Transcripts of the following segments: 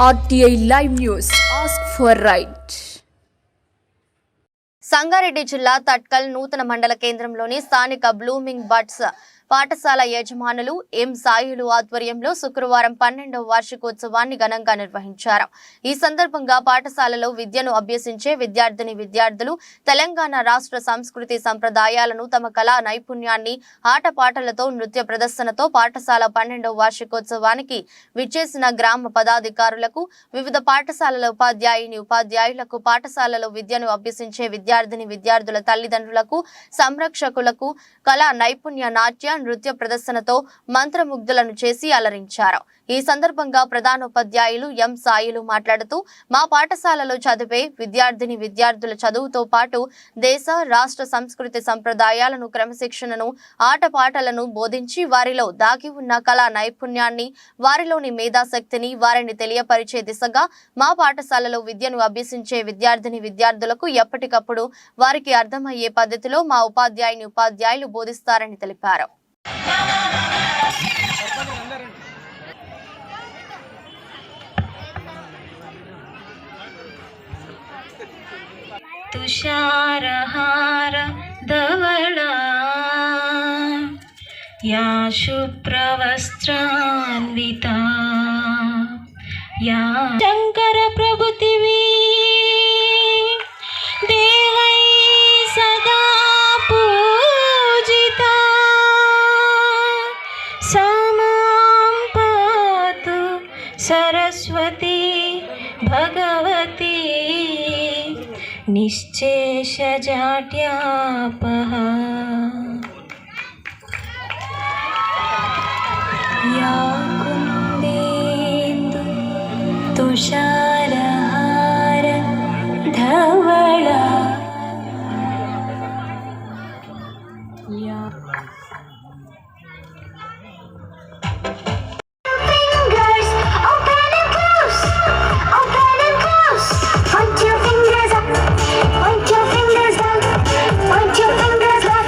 RTI Live News. Ask for right. Sangareddy జిల్లా తట్కల్ నూతన మండల కేంద్రంలోని స్థానిక బ్లూమింగ్ బర్డ్స్ పాఠశాల యజమానులు ఎం సాయిలు ఆధ్వర్యంలో శుక్రవారం 12వ వార్షికోత్సవాన్ని ఘనంగా నిర్వహించారు. ఈ సందర్భంగా పాఠశాలలో విద్యను అభ్యసించే విద్యార్థులు తెలంగాణ రాష్ట్ర సంస్కృతి సంప్రదాయాలను తమ కళా నైపుణ్యాన్ని ఆటపాటలతో నృత్య ప్రదర్శనతో పాఠశాల 12వ వార్షికోత్సవానికి విచ్చేసిన గ్రామ పదాధికారులకు, వివిధ పాఠశాలల ఉపాధ్యాయులకు, పాఠశాలలో విద్యను అభ్యసించే విద్యార్థుల తల్లిదండ్రులకు, సంరక్షకులకు కళా నైపుణ్య నాట్య నృత్య ప్రదర్శనతో మంత్రముగ్ధులను చేసి అలరించారు. ఈ సందర్భంగా ప్రధానోపాధ్యాయులు ఎం సాయిలు మాట్లాడుతూ, మా పాఠశాలలో చదివే విద్యార్థుల చదువుతో పాటు దేశ రాష్ట్ర సంస్కృతి సంప్రదాయాలను, క్రమశిక్షణను, ఆటపాటలను బోధించి వారిలో దాగి ఉన్న కళా నైపుణ్యాన్ని, వారిలోని మేధాశక్తిని వారిని తెలియపరిచే దిశగా మా పాఠశాలలో విద్యను అభ్యసించే విద్యార్థులకు ఎప్పటికప్పుడు వారికి అర్థమయ్యే పద్ధతిలో మా ఉపాధ్యాయులు బోధిస్తారని తెలిపారు. तुषारहार धवला या शुभ्रवस्त्रान्विता या शंकर प्रभुतिवी देवै सदा पूजिता सामां पातु सरस्वती भगवती निश्चेषजाड्यापः या कुन्देन्दु तुषारहार धवला या Point your fingers up, point your fingers down, point your fingers left.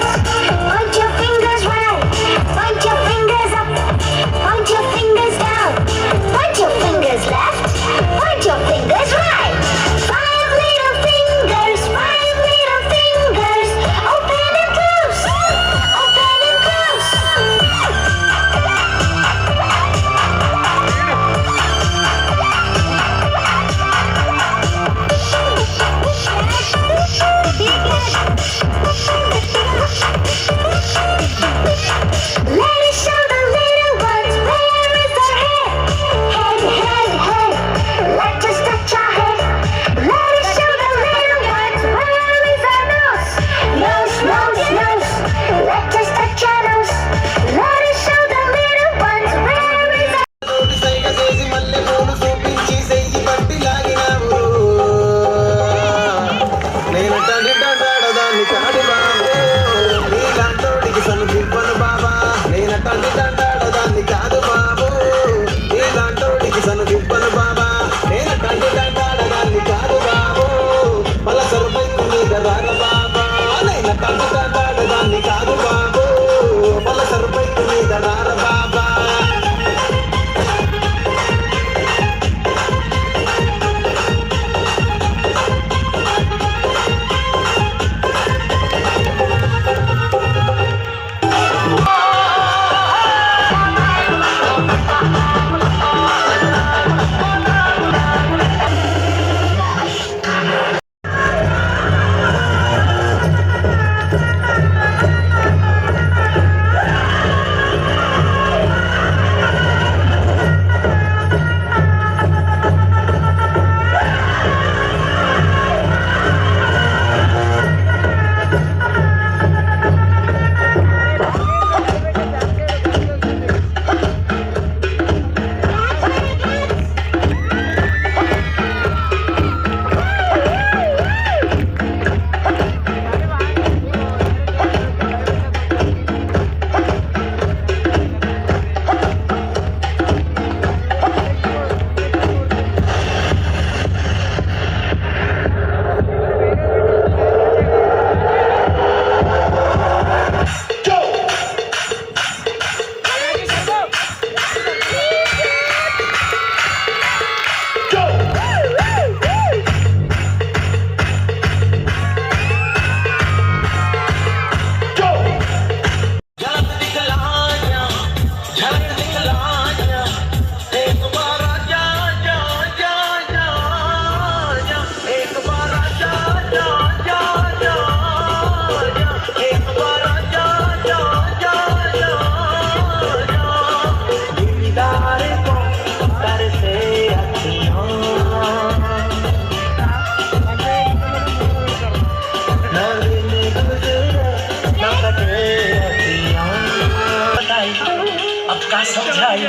का समझाई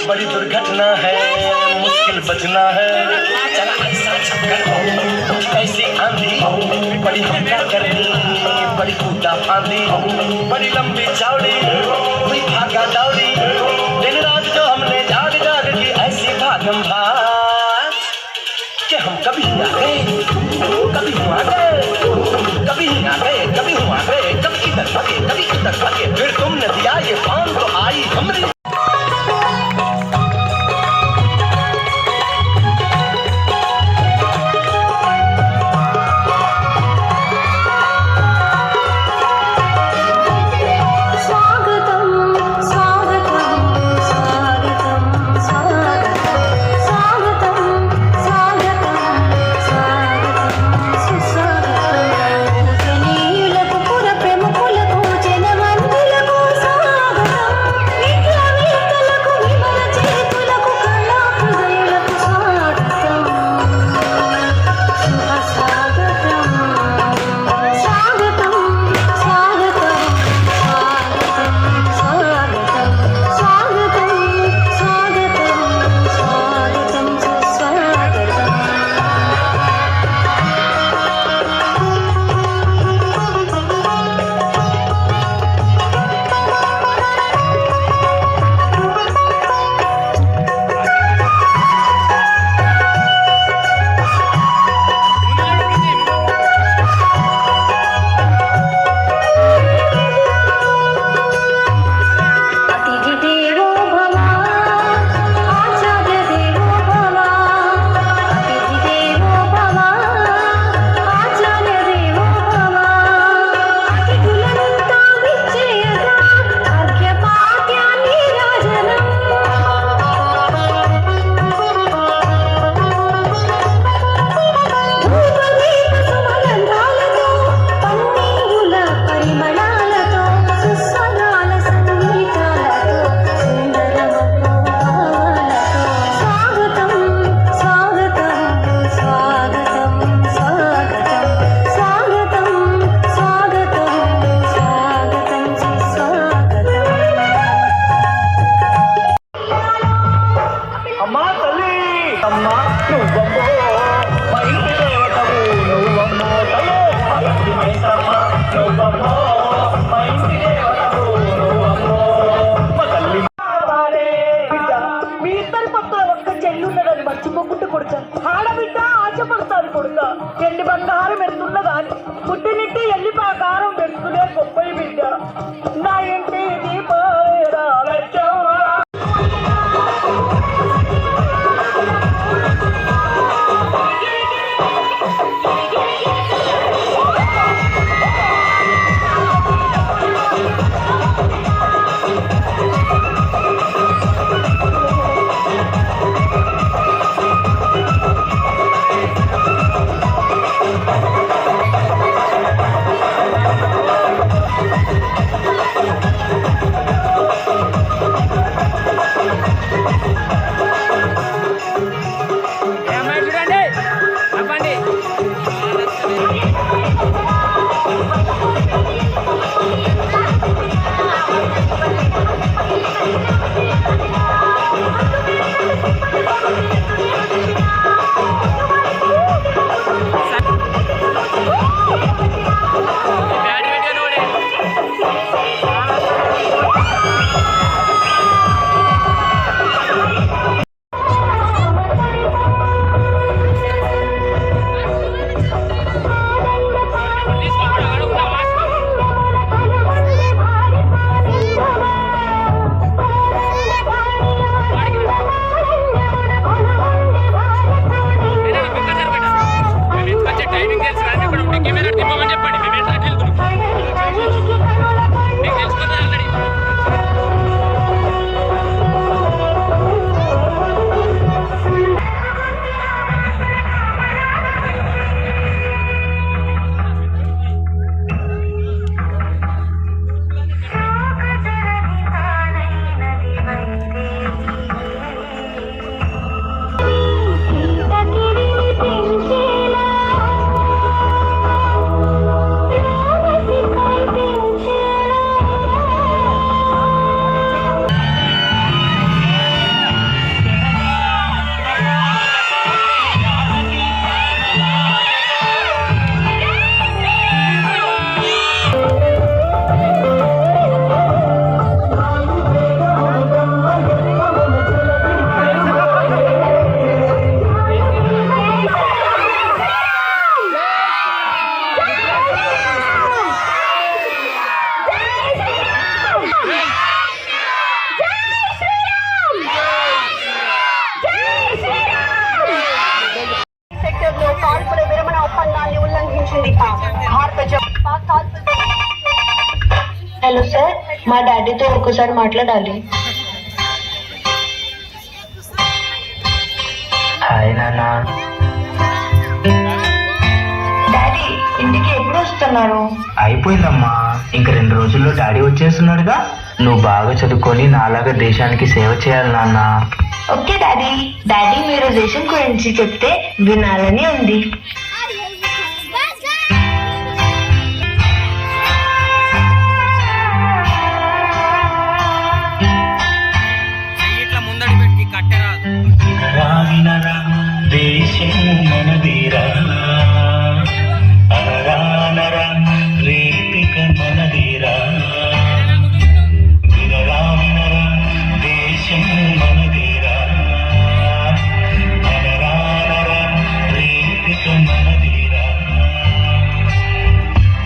बड़ी दुर्घटना है मुश्किल बचना है चला ऐसा चक्कर ऐसी आंधी बड़ी हम क्या करनी बड़ी कूदा फांदी बड़ी लंबी चौड़ी हुई भागा दौड़ी दिन रात जो हमने जाग जाग की ऐसी भागम भाग कि हम कभी आ गए कभी हुआ गए कभी आ गए कभी हुआ गए कभी इधर भागे कभी उधर भागे फिर तुमने दिया ये पान तो आई हमरी ప్రముఖులకు జనమంతులకు డాడీతో ఒక్కసారి మాట్లాడాలి. హాయ్ నాన్న. డాడీ ఇంటికి ఎప్పుడు వస్తున్నారు? అయిపోయిందమ్మా, ఇంక 2 రోజుల్లో డాడీ వచ్చేస్తున్నాడుగా. నువ్వు బాగా చదువుకొని నాలాగా దేశానికి సేవ చేయాలి నాన్న. Okay daddy. డాడీ మీరు దేశం గురించి చెప్తే వినాలని ఉంది. దేశం మనదేరా, అనరానరా రేపిక మనదేరా. వినరా వినరా దేశం మనదేరా, అనరానరా రేపిక మనదేరా.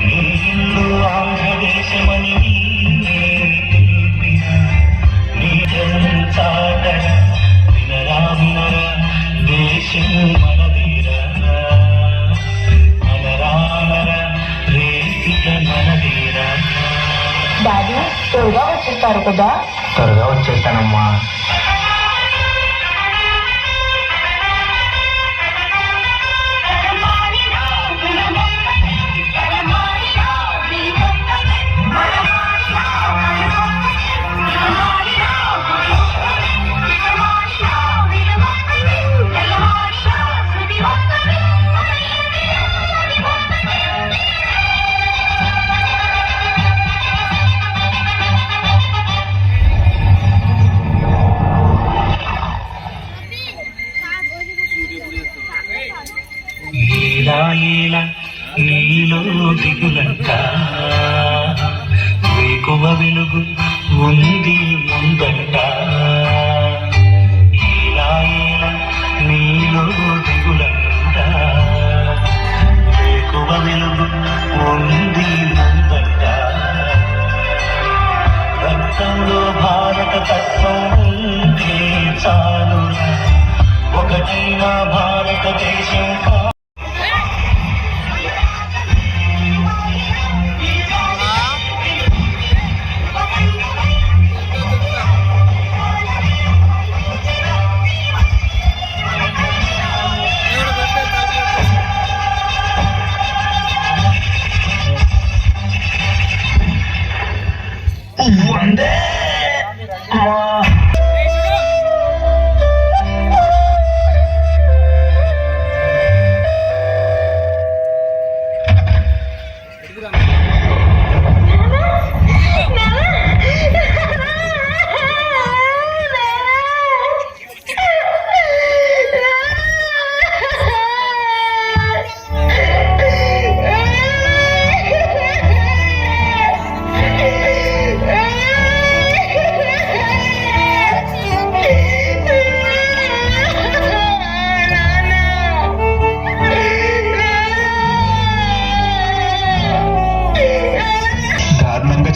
నీ ఇల్లు ఆంధ్రదేశమని నీ జనం చాటర. వినరా వినరా దేశం మనదేరా, అనరానరా రేపిక మనదేరా. డాడీ త్వరగా వచ్చేస్తారు కదా? త్వరగా వచ్చేస్తానమ్మా. ఏలా నీలో దిగులంట, వేకువ వెలుగు ఉంది ముందంట. ఏలా నీలో దిగులంట, వేకువ వెలుగు ఉంది ముందంట. రక్తంలో భారత తత్వం ఉంటే చాలు, ఒకటైనా భారతదేశం. వందే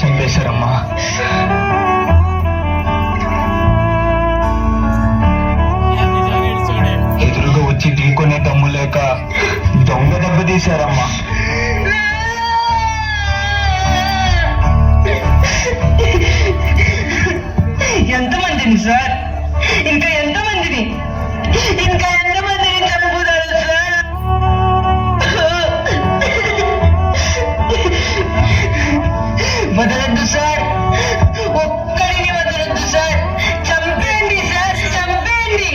చంపేశారమ్మా. ఎదురుగా వచ్చి ఢీకొనే దమ్ము లేక దొంగ దెబ్బ తీశారమ్మా. ఎంతమందిని సార్? ఇంకా ఎంతమందిని చంపుతారు సార్? వదలద్దు సార్, ఒక్కడిని వదలద్దు సార్. చంపేయండి సార్, చంపేయండి.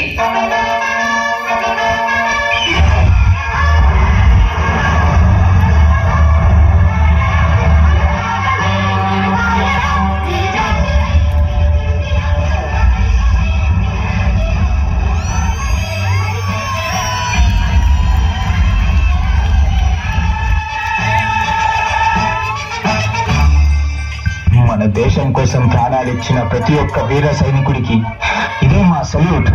మన దేశం కోసం ప్రాణాలిచ్చిన ప్రతి ఒక్క వీర సైనికుడికి ఇదే మా సల్యూట్.